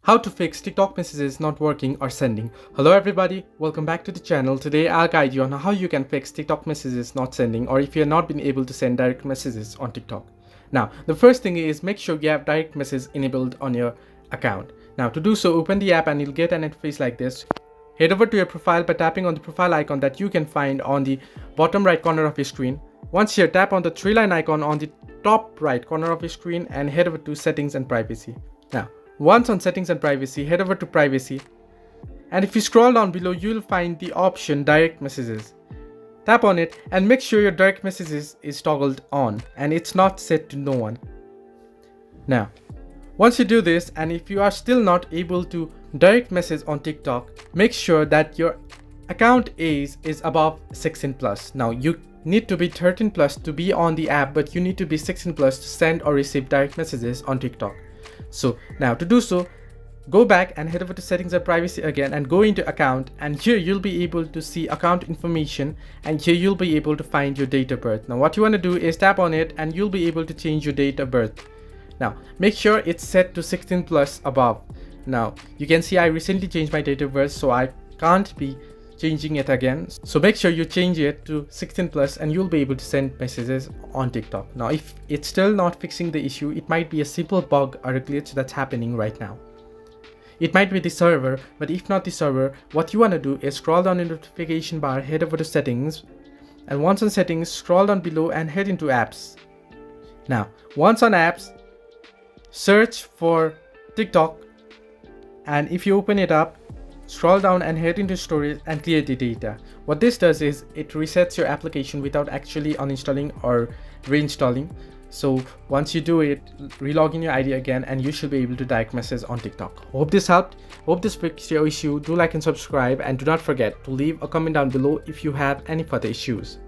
How to fix TikTok messages not working or sending. Hello everybody, welcome back to the channel. Today I'll guide you on how you can fix TikTok messages not sending, or if you're not been able to send direct messages on TikTok. Now the first thing is make sure you have direct message enabled on your account. Now to do so, open the app and you'll get an interface like this. Head over to your profile by tapping on the profile icon that you can find on the bottom right corner of your screen. Once here, tap on the three line icon on the top right corner of your screen and head over to settings and privacy. Now once on settings and privacy, head over to privacy, and if you scroll down below, you'll find the option direct messages. Tap on it and make sure your direct messages is toggled on and it's not set to no one. Now once you do this, and if you are still not able to direct message on TikTok, make sure that your account age is above 16 plus. Now you need to be 13 plus to be on the app, but you need to be 16 plus to send or receive direct messages on TikTok. So now to do so, go back and head over to settings and privacy again and go into account, and here you'll be able to see account information, and here you'll be able to find your date of birth. Now what you want to do is tap on it and you'll be able to change your date of birth. Now make sure it's set to 16 plus above. Now you can see I recently changed my date of birth, so I can't be changing it again. So make sure you change it to 16 plus and you'll be able to send messages on TikTok. Now if it's still not fixing the issue, it might be a simple bug or a glitch that's happening right now. It might be the server, but if not the server, what you want to do is scroll down in the notification bar, head over to settings, and once on settings, scroll down below and head into apps. Now once on apps, search for TikTok, and if you open it up, scroll down and head into storage and clear the data. What this does is it resets your application without actually uninstalling or reinstalling. So once you do it, relog in your ID again and you should be able to direct message on TikTok. Hope this helped. Hope this fixed your issue. Do like and subscribe, and do not forget to leave a comment down below if you have any further issues.